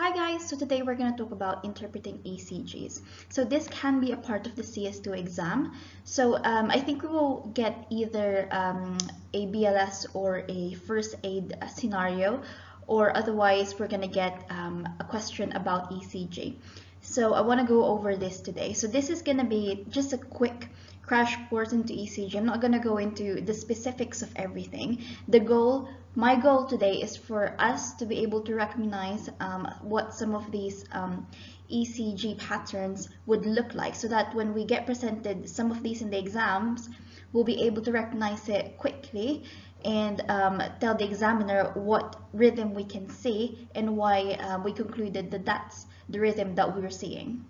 Hi guys, so today we're going to talk about interpreting ECGs. So this can be a part of the CS2 exam. So I think we will get either a BLS or a first aid scenario, or otherwise we're going to get a question about ECG. So I want to go over this today. So this is going to be just a quick crash course into ECG. I'm not going to go into the specifics of everything. My goal today is for us to be able to recognize what some of these ECG patterns would look like, so that when we get presented some of these in the exams, we'll be able to recognize it quickly and tell the examiner what rhythm we can see and why we concluded that that's the rhythm that we were seeing.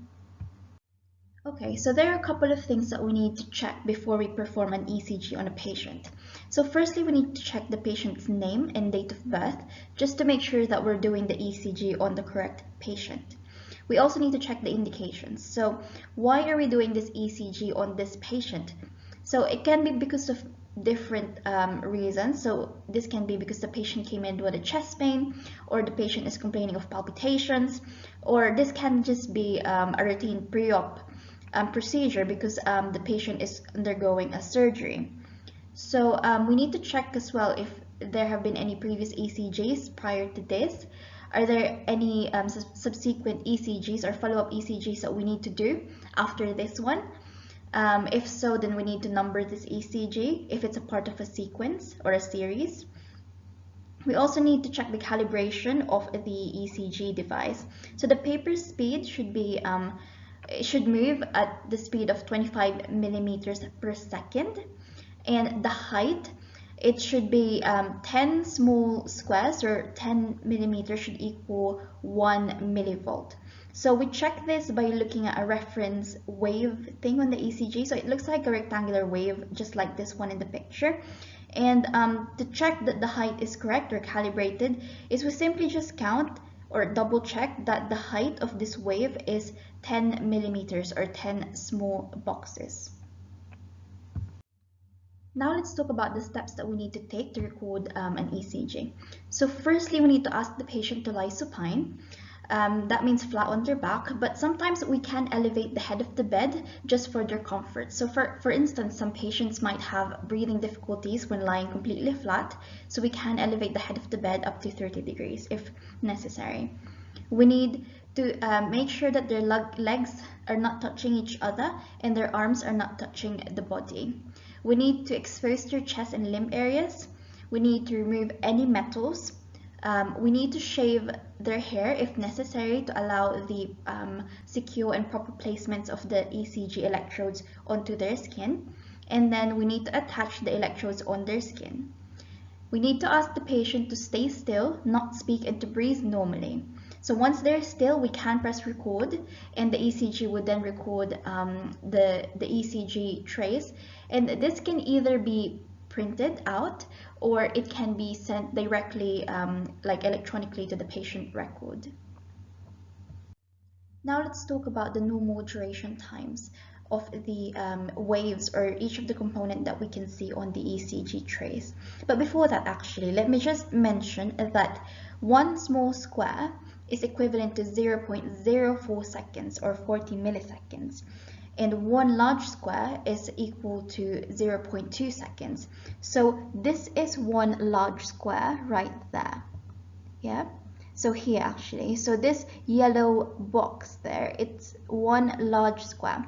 Okay, so there are a couple of things that we need to check before we perform an ECG on a patient. So firstly, we need to check the patient's name and date of birth, just to make sure that we're doing the ECG on the correct patient. We also need to check the indications. So why are we doing this ECG on this patient? So it can be because of different reasons. So this can be because the patient came in with a chest pain, or the patient is complaining of palpitations, or this can just be a routine pre-op procedure because the patient is undergoing a surgery. So we need to check as well if there have been any previous ECGs prior to this. Are there any subsequent ECGs or follow-up ECGs that we need to do after this one? If so, then we need to number this ECG if it's a part of a sequence or a series. We also need to check the calibration of the ECG device. So the paper speed should be it should move at the speed of 25 millimeters per second, and the height, it should be 10 small squares, or 10 millimeters should equal 1 millivolt. So we check this by looking at a reference wave thing on the ECG. So it looks like a rectangular wave, just like this one in the picture. And to check that the height is correct or calibrated is we simply just count or double check that the height of this wave is 10 millimeters or 10 small boxes. Now let's talk about the steps that we need to take to record an ECG. So firstly, we need to ask the patient to lie supine. That means flat on their back, but sometimes we can elevate the head of the bed just for their comfort. So for instance, some patients might have breathing difficulties when lying completely flat, so we can elevate the head of the bed up to 30 degrees if necessary. We need to make sure that their legs are not touching each other and their arms are not touching the body. We need to expose their chest and limb areas. We need to remove any metals. We need to shave their hair if necessary to allow the secure and proper placements of the ECG electrodes onto their skin. And then we need to attach the electrodes on their skin. We need to ask the patient to stay still, not speak, and to breathe normally. So once they're still, we can press record, and the ECG would then record the ECG trace. And this can either be printed out or it can be sent directly like electronically to the patient record. Now let's talk about the normal duration times of the waves or each of the component that we can see on the ECG trace. But before that, actually, let me just mention that one small square is equivalent to 0.04 seconds or 40 milliseconds. And one large square is equal to 0.2 seconds. So this is one large square right there. Yeah. So here actually, so this yellow box there, it's one large square.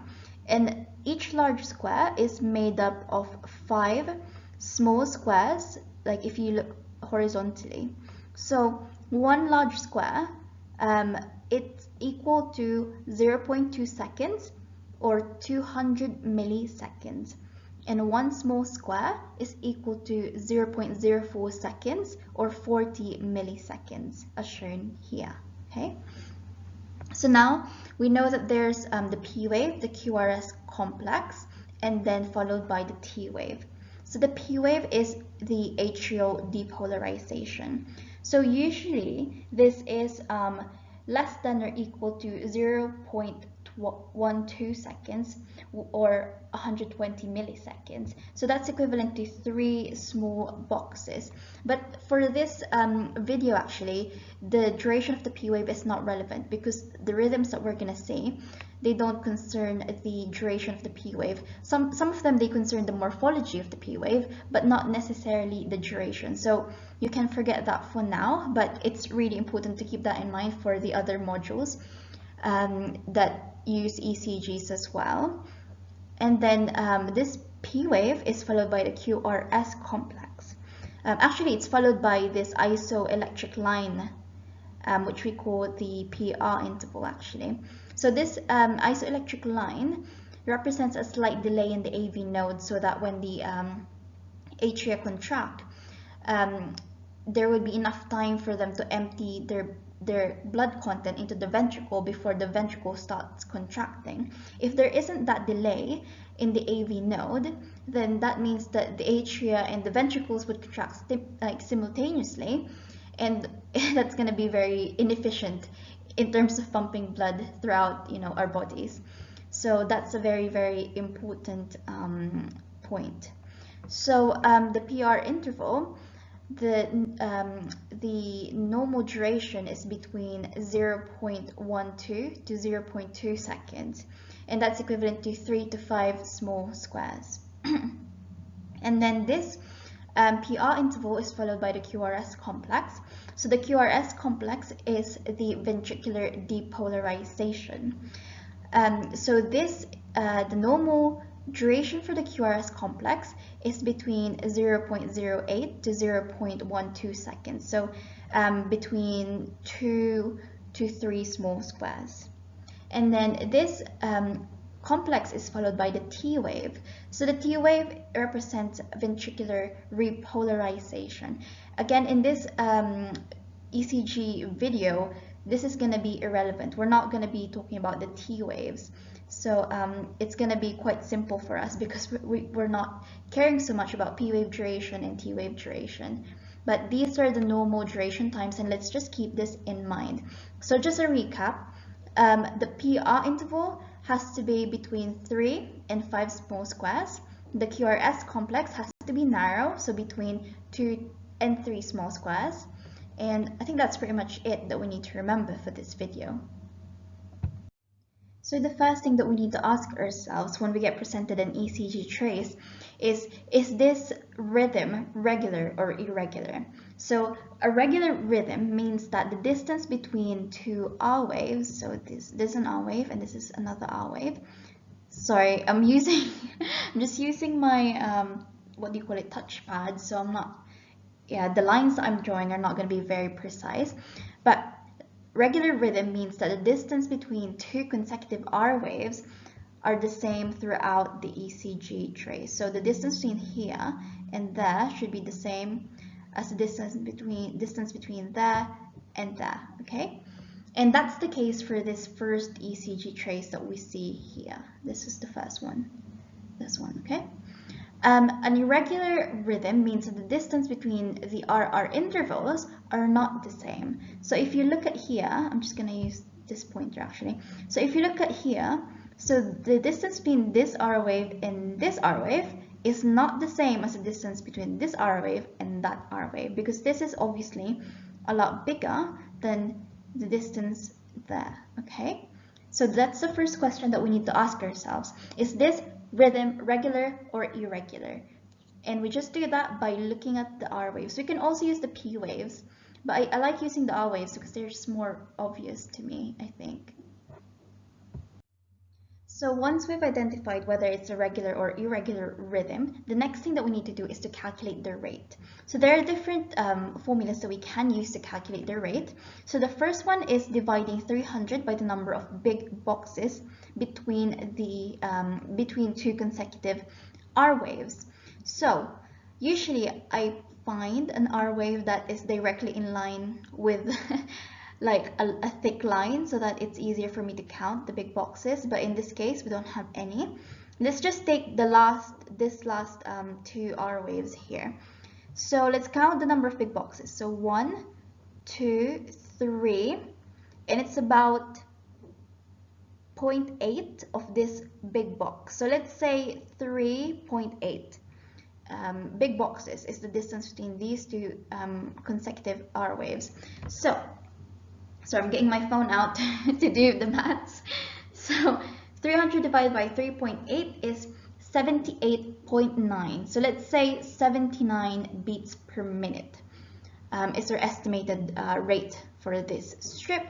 And each large square is made up of 5 small squares, like if you look horizontally. So one large square, it's equal to 0.2 seconds or 200 milliseconds. And one small square is equal to 0.04 seconds or 40 milliseconds, as shown here. Okay. So now we know that there's the P wave, the QRS complex, and then followed by the T wave. So the P wave is the atrial depolarization. So usually this is less than or equal to 0.12 0.12 seconds or 120 milliseconds. So that's equivalent to 3 small boxes. But for this video, actually, the duration of the P wave is not relevant because the rhythms that we're going to see, they don't concern the duration of the P wave. Some of them, they concern the morphology of the P wave, but not necessarily the duration. So you can forget that for now, but it's really important to keep that in mind for the other modules that use ECGs as well. And then this P wave is followed by the QRS complex. Actually, it's followed by this isoelectric line, which we call the PR interval, actually. So this isoelectric line represents a slight delay in the AV node, so that when the atria contract, there would be enough time for them to empty their blood content into the ventricle before the ventricle starts contracting. If there isn't that delay in the AV node, then that means that the atria and the ventricles would contract simultaneously, and that's going to be very inefficient in terms of pumping blood throughout, our bodies. So that's a very, very important point. So the PR interval, the normal duration is between 0.12 to 0.2 seconds, and that's equivalent to 3 to 5 small squares. And then this PR interval is followed by the QRS complex. So the QRS complex is the ventricular depolarization. So this, the normal duration for the QRS complex is between 0.08 to 0.12 seconds. So between 2 to 3 small squares. And then this complex is followed by the T wave. So the T wave represents ventricular repolarization. Again, in this ECG video, this is going to be irrelevant. We're not going to be talking about the T waves. So it's going to be quite simple for us because we're not caring so much about P wave duration and T wave duration. But these are the normal duration times, and let's just keep this in mind. So just a recap, the PR interval has to be between 3 and 5 small squares. The QRS complex has to be narrow, so between 2 and 3 small squares. And I think that's pretty much it that we need to remember for this video. So the first thing that we need to ask ourselves when we get presented an ECG trace is this rhythm regular or irregular? So a regular rhythm means that the distance between two R waves, so this is an R wave and this is another R wave. Sorry, I'm just using my, what do you call it, touchpad, so I'm not, the lines that I'm drawing are not going to be very precise, but regular rhythm means that the distance between two consecutive R waves are the same throughout the ECG trace. So the distance between here and there should be the same as the distance between there and there, okay? And that's the case for this first ECG trace that we see here. This is the first one, this one, okay? An irregular rhythm means that the distance between the RR intervals are not the same. So if you look at here, I'm just going to use this pointer actually. So if you look at here, so the distance between this R wave and this R wave is not the same as the distance between this R wave and that R wave, because this is obviously a lot bigger than the distance there, okay? So that's the first question that we need to ask ourselves. Is this rhythm regular or irregular? And we just do that by looking at the R waves. We can also use the P waves, but I like using the R waves because they're just more obvious to me, I think. So once we've identified whether it's a regular or irregular rhythm, the next thing that we need to do is to calculate the rate. So there are different formulas that we can use to calculate the rate. So the first one is dividing 300 by the number of big boxes between two consecutive R waves. So usually I find an R wave that is directly in line with like a thick line so that it's easier for me to count the big boxes, but in this case we don't have any. Let's just take this last two R waves here. So let's count the number of big boxes. So 1, 2, 3, and it's about 0.8 of this big box. So let's say 3.8 big boxes is the distance between these two consecutive R waves. So I'm getting my phone out to do the maths. So 300 divided by 3.8 is 78.9. So let's say 79 beats per minute is our estimated rate for this strip.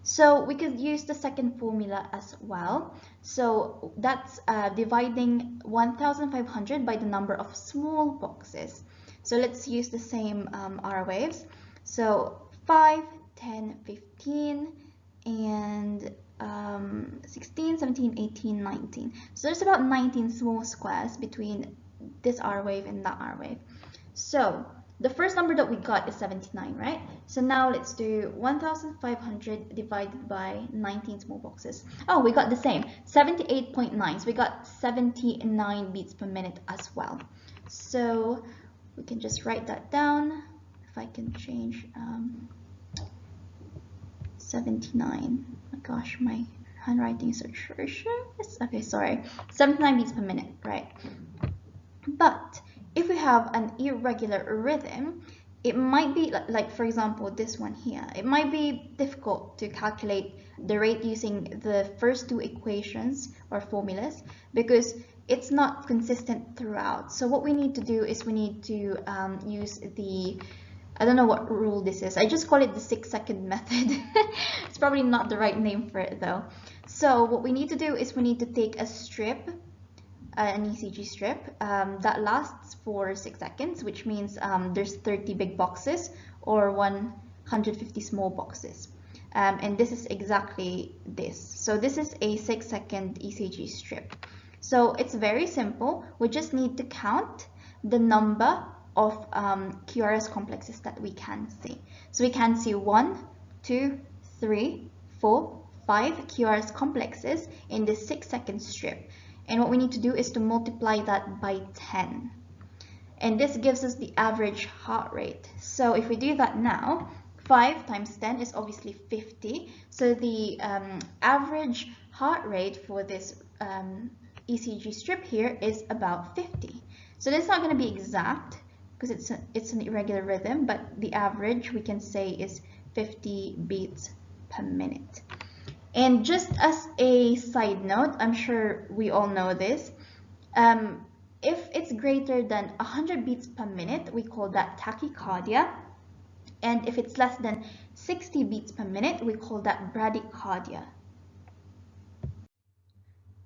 So we could use the second formula as well. So that's dividing 1,500 by the number of small boxes. So let's use the same R waves. So 5, 10, 15, and 16, 17, 18, 19. So there's about 19 small squares between this R wave and that R wave. So the first number that we got is 79, right? So now let's do 1,500 divided by 19 small boxes. Oh, we got the same, 78.9. So we got 79 beats per minute as well. So we can just write that down. If I can change 79. Oh my gosh, my handwriting is atrocious. Okay, sorry. 79 beats per minute, right? But if we have an irregular rhythm, it might be like, for example, this one here. It might be difficult to calculate the rate using the first two equations or formulas because it's not consistent throughout. So what we need to do is we need to use the, I don't know what rule this is. I just call it the 6-second method. It's probably not the right name for it though. So what we need to do is we need to take a strip, an ECG strip that lasts for 6 seconds, which means there's 30 big boxes or 150 small boxes. And this is exactly this. So this is a 6-second ECG strip. So it's very simple. We just need to count the number of QRS complexes that we can see. So we can see 1, 2, 3, 4, 5 QRS complexes in this 6-second strip. And what we need to do is to multiply that by 10. And this gives us the average heart rate. So if we do that now, 5 times 10 is obviously 50. So the average heart rate for this ECG strip here is about 50. So that's not going to be exact because it's an irregular rhythm, but the average we can say is 50 beats per minute. And just as a side note, I'm sure we all know this, if it's greater than 100 beats per minute, we call that tachycardia. And if it's less than 60 beats per minute, we call that bradycardia.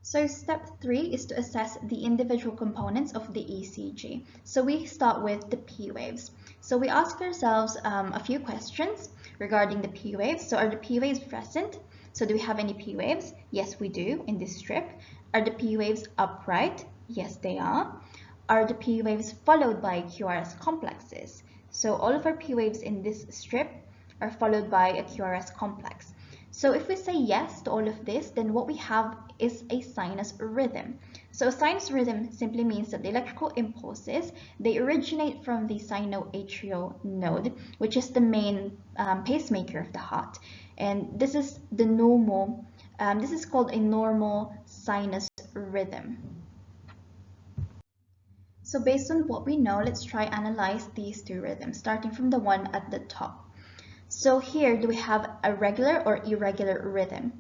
So step 3 is to assess the individual components of the ECG. So we start with the P waves. So we ask ourselves a few questions regarding the P waves. So are the P waves present? So do we have any P waves? Yes, we do in this strip. Are the P waves upright? Yes, they are. Are the P waves followed by QRS complexes? So all of our P waves in this strip are followed by a QRS complex. So if we say yes to all of this, then what we have is a sinus rhythm. So a sinus rhythm simply means that the electrical impulses, they originate from the sinoatrial node, which is the main pacemaker of the heart. And this is the normal, this is called a normal sinus rhythm. So based on what we know, let's try analyze these two rhythms, starting from the one at the top. So here, do we have a regular or irregular rhythm?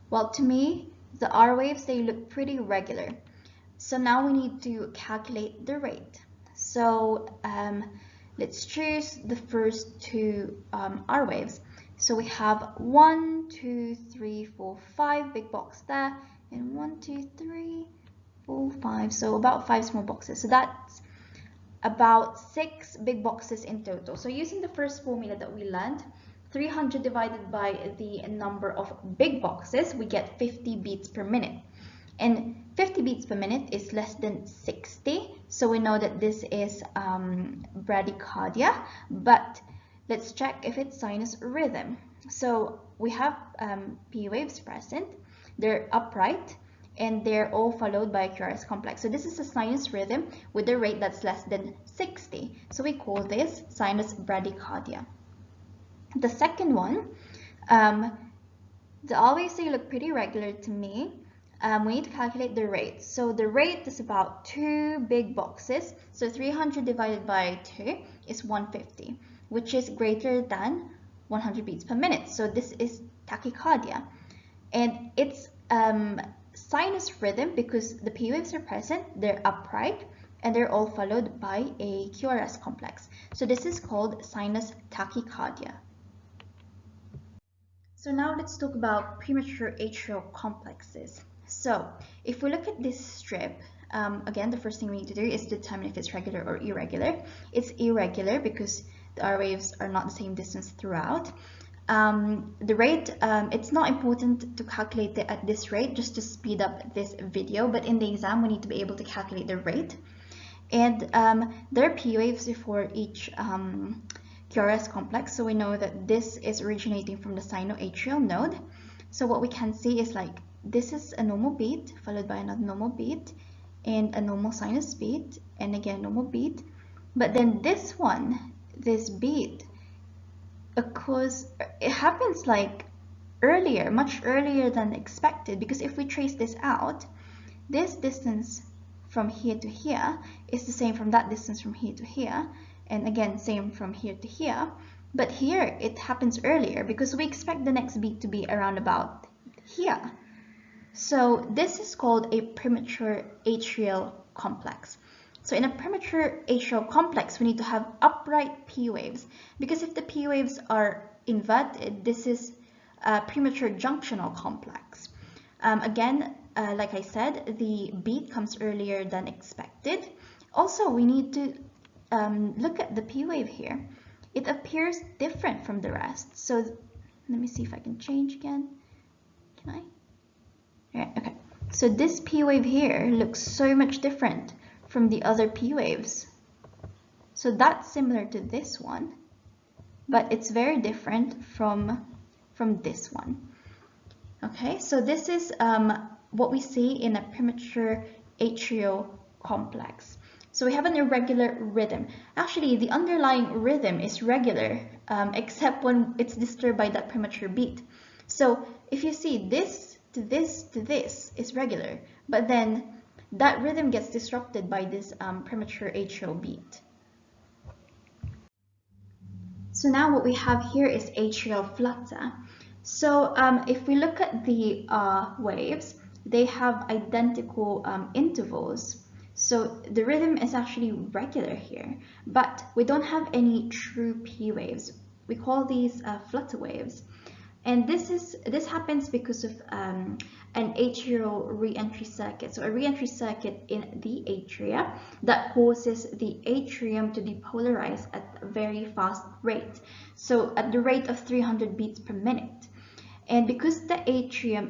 Well, to me, the R waves, they look pretty regular. So now we need to calculate the rate. So let's choose the first two R waves. So we have 1, 2, 3, 4, 5 big box there, and 1, 2, 3, 4, 5. So about 5 small boxes. So that's about 6 big boxes in total. So using the first formula that we learned, 300 divided by the number of big boxes, we get 50 beats per minute. And 50 beats per minute is less than 60. So we know that this is bradycardia. But let's check if it's sinus rhythm. So we have P waves present. They're upright. And they're all followed by a QRS complex. So this is a sinus rhythm with a rate that's less than 60. So we call this sinus bradycardia. The second one, The all waves they look pretty regular to me. We need to calculate the rate. So the rate is about 2 big boxes. So 300 divided by 2 is 150, which is greater than 100 beats per minute. So this is tachycardia. And it's sinus rhythm because the P waves are present, they're upright, and they're all followed by a QRS complex. So this is called sinus tachycardia. So now let's talk about premature atrial complexes. So if we look at this strip, again, the first thing we need to do is determine if it's regular or irregular. It's irregular because the R waves are not the same distance throughout. The rate, it's not important to calculate it at this rate just to speed up this video, but in the exam we need to be able to calculate the rate. And there are P waves for each QRS complex, so we know that this is originating from the sinoatrial node. So what we can see is like this is a normal beat followed by another normal beat and a normal sinus beat and again normal beat. But then this one, this beat occurs, it happens like earlier, much earlier than expected, because if we trace this out, this distance from here to here is the same from that distance from here to here, and again same from here to here, but here it happens earlier because we expect the next beat to be around about here. So this is called a premature atrial complex. So in a premature atrial complex, we need to have upright P waves, because if the P waves are inverted, this is a premature junctional complex. Again, like I said, the beat comes earlier than expected. Also, we need to look at the P wave here. It appears different from the rest. So let me see if I can change again. Can I? Yeah, okay. So this P wave here looks so much different from the other P waves. So that's similar to this one, but it's very different from this one. Okay, so this is what we see in a premature atrial complex. So we have an irregular rhythm. Actually, the underlying rhythm is regular, except when it's disturbed by that premature beat. So if you see this to this to this is regular, but then that rhythm gets disrupted by this premature atrial beat. So now what we have here is atrial flutter. So if we look at the waves, they have identical intervals. So the rhythm is actually regular here, but we don't have any true P waves. We call these flutter waves. And this happens because of an atrial re-entry circuit. So a re-entry circuit in the atria that causes the atrium to depolarize at a very fast rate. So at the rate of 300 beats per minute. And because the atria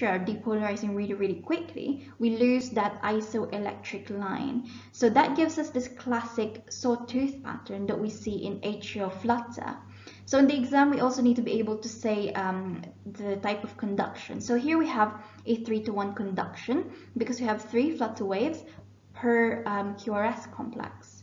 are depolarizing really, really quickly, we lose that isoelectric line. So that gives us this classic sawtooth pattern that we see in atrial flutter. So in the exam, we also need to be able to say the type of conduction. So here we have a 3-to-1 conduction because we have 3 flutter waves per QRS complex.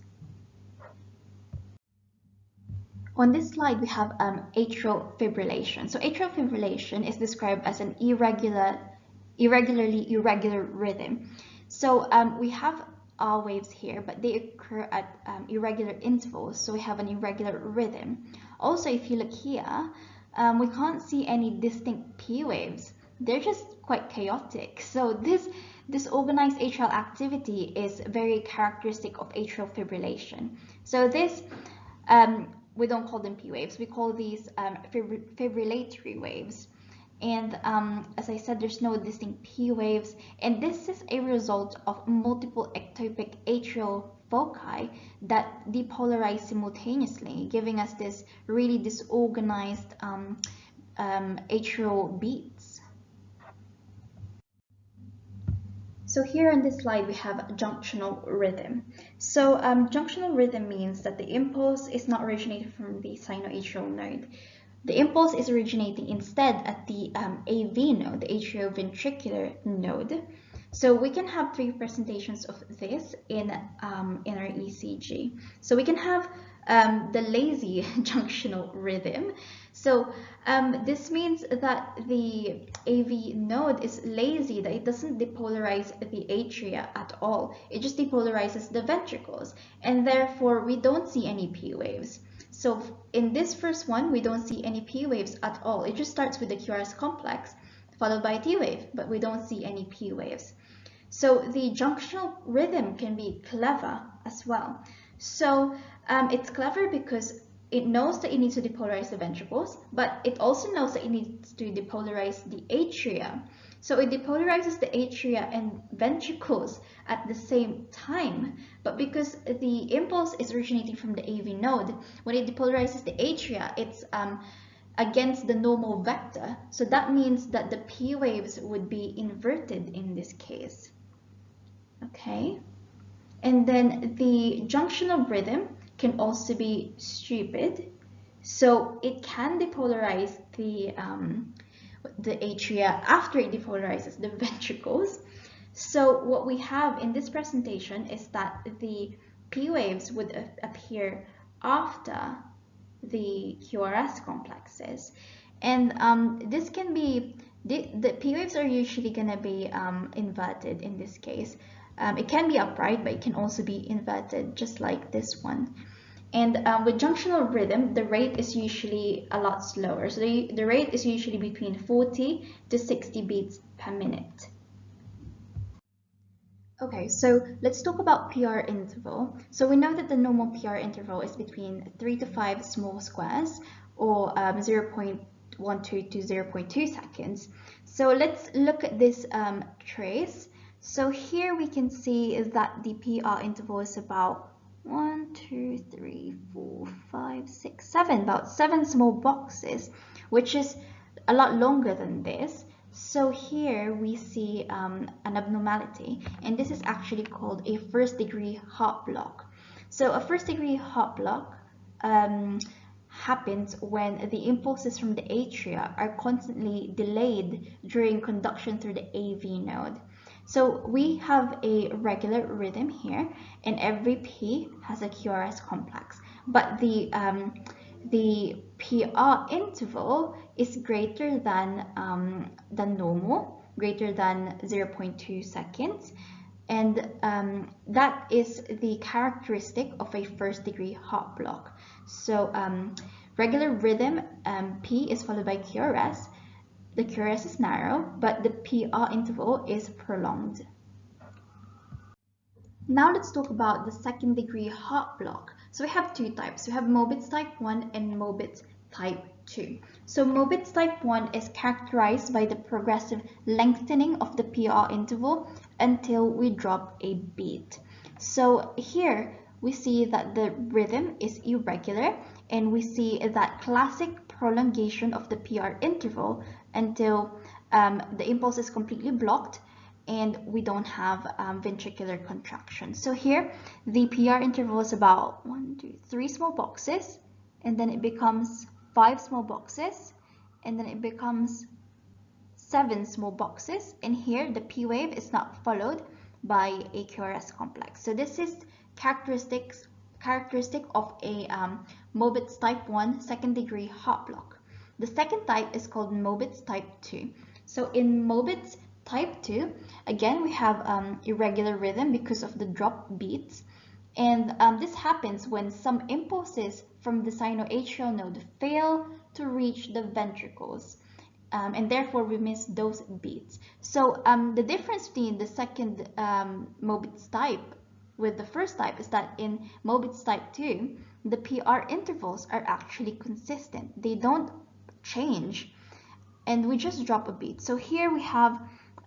On this slide, we have atrial fibrillation. So atrial fibrillation is described as an irregularly irregular rhythm. So we have R waves here, but they occur at irregular intervals. So we have an irregular rhythm. Also, if you look here, we can't see any distinct P waves. They're just quite chaotic. So this disorganized atrial activity is very characteristic of atrial fibrillation. So this we don't call them P waves, we call these fibrillatory waves. And as I said, there's no distinct P waves, and this is a result of multiple ectopic atrial foci that depolarize simultaneously, giving us this really disorganized atrial beats. So here on this slide, we have junctional rhythm. So junctional rhythm means that the impulse is not originating from the sinoatrial node. The impulse is originating instead at the AV node, the atrioventricular node. So we can have 3 presentations of this in our ECG. So we can have the lazy junctional rhythm. So this means that the AV node is lazy, that it doesn't depolarize the atria at all. It just depolarizes the ventricles, and therefore we don't see any P waves. So in this first one, we don't see any P waves at all. It just starts with the QRS complex, followed by a T wave, but we don't see any P waves. So the junctional rhythm can be clever as well. So it's clever because it knows that it needs to depolarize the ventricles, but it also knows that it needs to depolarize the atria. So it depolarizes the atria and ventricles at the same time. But because the impulse is originating from the AV node, when it depolarizes the atria, it's against the normal vector. So that means that the P waves would be inverted in this case. Okay. And then the junctional rhythm can also be stupid. So it can depolarize the atria after it depolarizes the ventricles. So what we have in this presentation is that the P waves would appear after the QRS complexes. And this can be, the P waves are usually going to be inverted in this case. It can be upright, but it can also be inverted, just like this one. And with junctional rhythm, the rate is usually a lot slower. So the rate is usually between 40 to 60 beats per minute. Okay, so let's talk about PR interval. So we know that the normal PR interval is between 3 to 5 small squares, or 0.12 to 0.2 seconds. So let's look at this trace. So here we can see that the PR interval is about 1, 2, 3, 4, 5, 6, 7, about 7 small boxes, which is a lot longer than this. So here we see an abnormality, and this is actually called a first-degree heart block. So a first-degree heart block happens when the impulses from the atria are constantly delayed during conduction through the AV node. So we have a regular rhythm here, and every P has a QRS complex, but the PR interval is greater than normal, greater than 0.2 seconds, and that is the characteristic of a first-degree heart block. So regular rhythm, P is followed by QRS. The QRS is narrow, but the PR interval is prolonged. Now let's talk about the second-degree heart block. So we have two types. We have Mobitz type 1 and Mobitz type 2. So Mobitz type 1 is characterized by the progressive lengthening of the PR interval until we drop a beat. So here we see that the rhythm is irregular, and we see that classic prolongation of the PR interval until the impulse is completely blocked and we don't have ventricular contraction. So here the PR interval is about 1, 2, 3 small boxes, and then it becomes 5 small boxes, and then it becomes 7 small boxes, and here the P wave is not followed by a QRS complex. So this is characteristic of a Mobitz type 1 second-degree heart block. The second type is called Mobitz type 2. So in Mobitz type 2, again, we have irregular rhythm because of the drop beats. And this happens when some impulses from the sinoatrial node fail to reach the ventricles. And therefore, we miss those beats. So the difference between the second Mobitz type with the first type is that in Mobitz type 2, the PR intervals are actually consistent. They don't change, and we just drop a beat. So here we have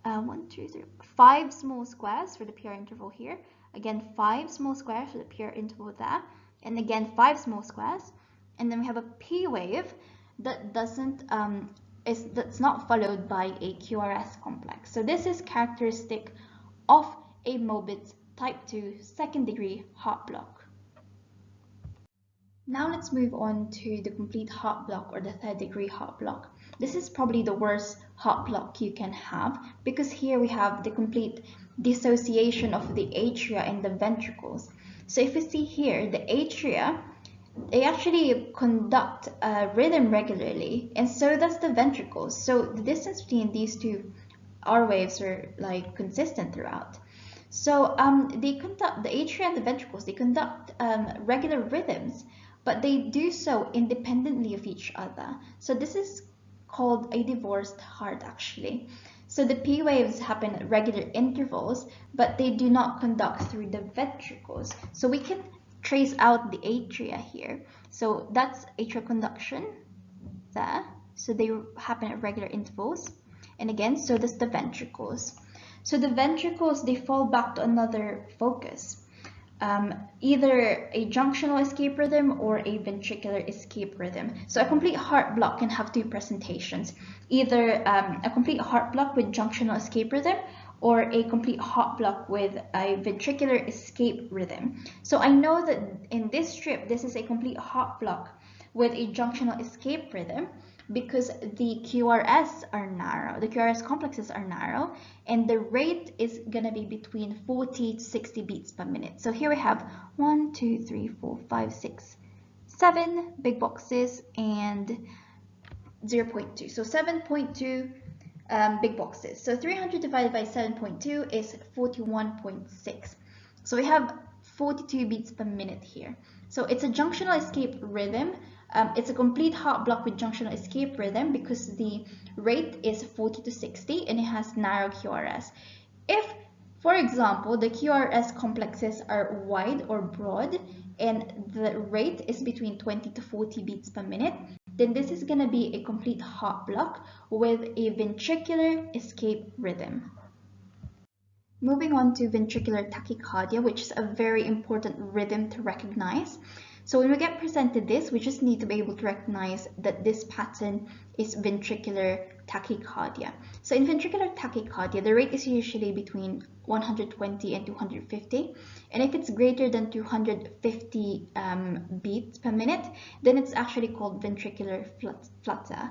1, 2, 3, 5 small squares for the PR interval here. Again, 5 small squares for the PR interval there. And again, 5 small squares. And then we have a P wave that that's not followed by a QRS complex. So this is characteristic of a Mobitz type 2 second-degree heart block. Now let's move on to the complete heart block, or the third-degree heart block. This is probably the worst heart block you can have, because here we have the complete dissociation of the atria and the ventricles. So if you see here, the atria, they actually conduct rhythm regularly, and so does the ventricles. So the distance between these two R waves are like consistent throughout. So they conduct, the atria and the ventricles, they conduct regular rhythms, but they do so independently of each other. So this is called a divorced heart actually. So the P waves happen at regular intervals, but they do not conduct through the ventricles. So we can trace out the atria here. So that's atrial conduction there. So they happen at regular intervals. And again, so does the ventricles. So the ventricles, they fall back to another focus. Either a junctional escape rhythm or a ventricular escape rhythm. So a complete heart block can have two presentations, either a complete heart block with junctional escape rhythm or a complete heart block with a ventricular escape rhythm. So I know that in this strip, this is a complete heart block with a junctional escape rhythm because the QRS are narrow, the QRS complexes are narrow, and the rate is gonna be between 40 to 60 beats per minute. So here we have 1, 2, 3, 4, 5, 6, 7 big boxes and 0.2. So 7.2 big boxes. So 300 divided by 7.2 is 41.6. So we have 42 beats per minute here. So it's a junctional escape rhythm. It's a complete heart block with junctional escape rhythm because the rate is 40 to 60 and it has narrow QRS. If, for example, the QRS complexes are wide or broad and the rate is between 20 to 40 beats per minute, then this is going to be a complete heart block with a ventricular escape rhythm. Moving on to ventricular tachycardia, which is a very important rhythm to recognize. So when we get presented this, we just need to be able to recognize that this pattern is ventricular tachycardia. So in ventricular tachycardia, the rate is usually between 120 and 250. And if it's greater than 250 beats per minute, then it's actually called ventricular flutter.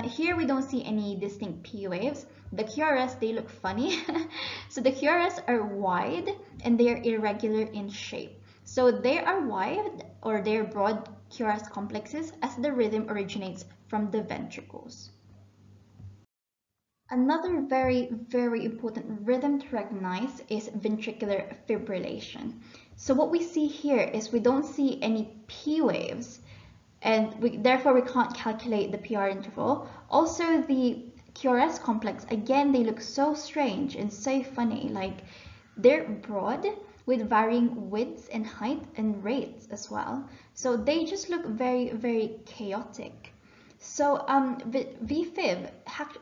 Here we don't see any distinct P waves. The QRS, they look funny. So the QRS are wide and they are irregular in shape. So they are wide or they're broad QRS complexes as the rhythm originates from the ventricles. Another very, very important rhythm to recognize is ventricular fibrillation. So what we see here is we don't see any P waves, and therefore we can't calculate the PR interval. Also, the QRS complex, again, they look so strange and so funny. Like, they're broad with varying widths and height and rates as well. So they just look very, very chaotic. So VFib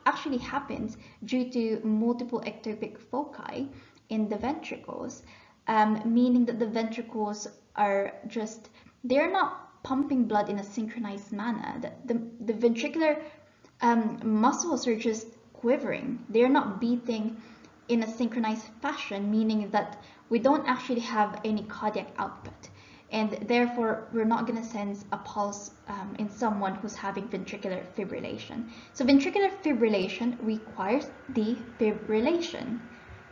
actually happens due to multiple ectopic foci in the ventricles, meaning that the ventricles are just, they're not pumping blood in a synchronized manner. The ventricular muscles are just quivering. They're not beating in a synchronized fashion, meaning that we don't actually have any cardiac output. And therefore, we're not going to sense a pulse in someone who's having ventricular fibrillation. So ventricular fibrillation requires defibrillation.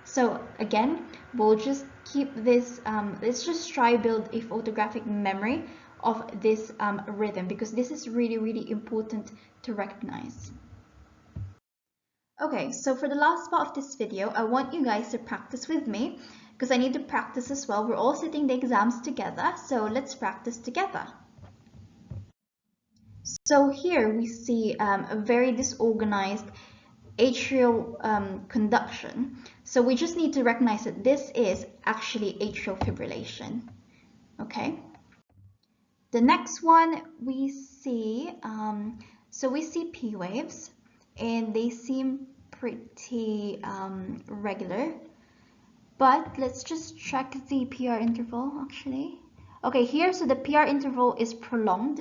So again, we'll just keep this, let's just try build a photographic memory of this rhythm because this is really, really important to recognize. Okay, so for the last part of this video, I want you guys to practice with me because I need to practice as well. We're all sitting the exams together, so let's practice together. So here we see a very disorganized atrial conduction. So we just need to recognize that this is actually atrial fibrillation. Okay. The next one we see, so we see P waves and they seem pretty regular. But let's just check the PR interval actually. Okay, here, so the PR interval is prolonged.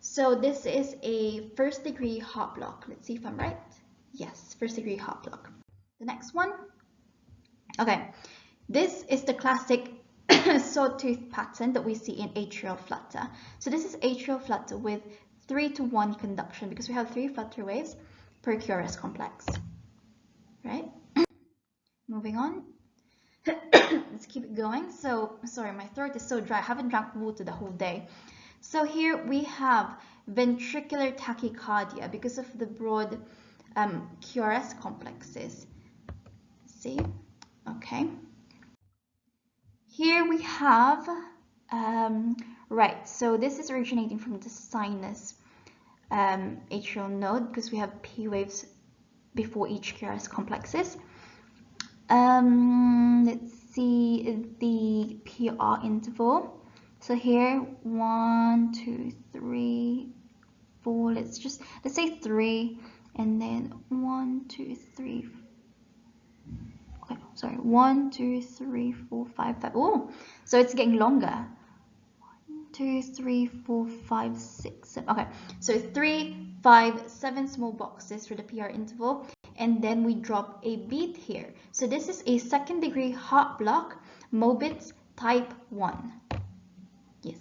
So this is a first degree heart block. Let's see if I'm right. Yes, first degree heart block. The next one. Okay, this is the classic sawtooth pattern that we see in atrial flutter. So this is atrial flutter with 3-to-1 conduction because we have 3 flutter waves per QRS complex. Right? Moving on. Let's keep it going. So, sorry, my throat is so dry. I haven't drank water the whole day. So here we have ventricular tachycardia because of the broad QRS complexes. See? Okay. Here we have, right, so this is originating from the sinus atrial node because we have P waves before each QRS complexes. Let's see the PR interval. So here, 1, 2, 3, 4, let's say 3, and then 1, 2, 3, okay, sorry, 1, 2, 3, 4, 5, 5. Oh, so it's getting longer. 1, 2, 3, 4, 5, 6, 7. Okay, so 3, 5, 7 small boxes for the PR interval, and then we drop a beat here. So this is a second degree heart block, Mobitz type 1. Yes.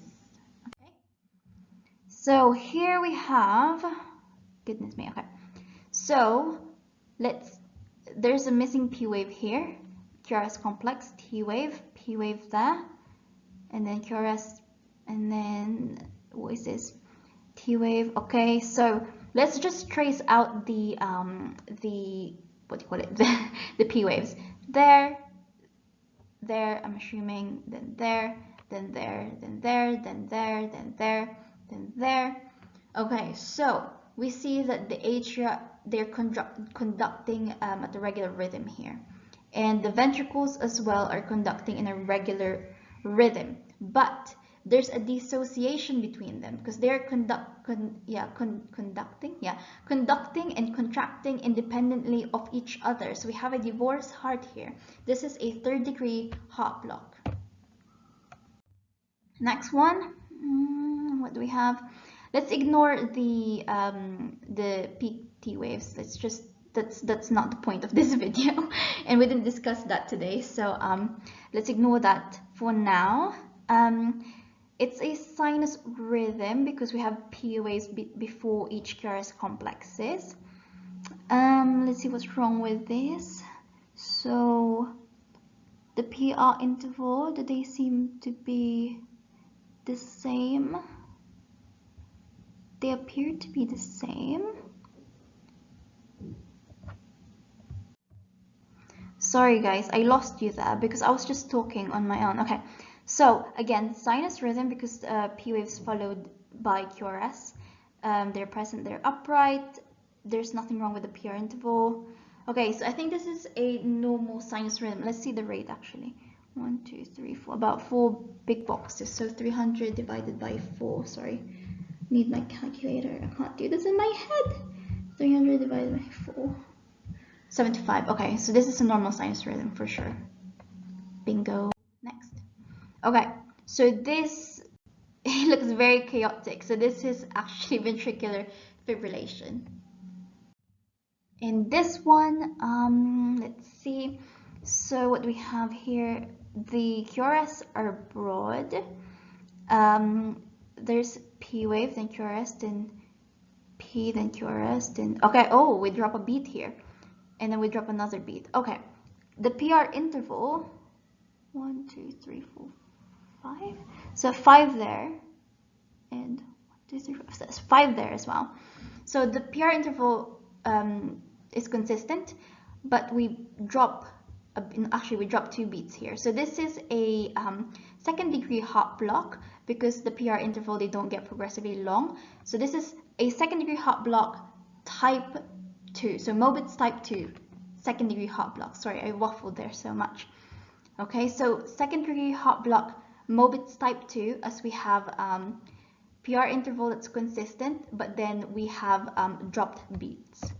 Okay. So here we have, goodness me, okay. So there's a missing P wave here, QRS complex, T wave, P wave there, and then QRS, and then what is this? T wave. Okay, so let's just trace out the what do you call it? The P waves. There, I'm assuming, then there, then there, then there, then there, then there, then there. Okay, so we see that the atria, they're conducting at a regular rhythm here. And the ventricles as well are conducting in a regular rhythm. But there's a dissociation between them because they're conducting and contracting independently of each other. So we have a divorced heart here. This is a third degree heart block. Next one, what do we have? Let's ignore the peak T waves. That's not the point of this video, and we didn't discuss that today. So let's ignore that for now. It's a sinus rhythm because we have P waves before each QRS complexes. Let's see what's wrong with this. So the PR interval, do they seem to be the same? They appear to be the same. Sorry guys, I lost you there because I was just talking on my own. Okay, so again, sinus rhythm because P waves followed by QRS. They're present, they're upright. There's nothing wrong with the PR interval. Okay, so I think this is a normal sinus rhythm. Let's see the rate actually. 1, 2, 3, 4, about 4 big boxes. So 300 divided by 4, sorry. Need my calculator, I can't do this in my head. 300 divided by 4. 75. Okay, so this is a normal sinus rhythm for sure. Bingo. Next. Okay, so this it looks very chaotic. So this is actually ventricular fibrillation. In this one, let's see. So what we have here, the QRS are broad. There's P wave, then QRS, then P, then QRS, then okay. Oh, we drop a beat here. And then we drop another beat. Okay, the PR interval, 1, 2, 3, 4, 5. So 5 there, and 1, 2, 3, 4, so 5 there as well. So the PR interval is consistent, but we drop, actually we drop 2 beats here. So this is a second degree heart block because the PR interval, they don't get progressively long. So this is a second degree heart block type 2, so Mobitz type 2, second degree heart block. Sorry, I waffled there so much. Okay, so second degree heart block, Mobitz type 2, as we have PR interval that's consistent, but then we have dropped beats.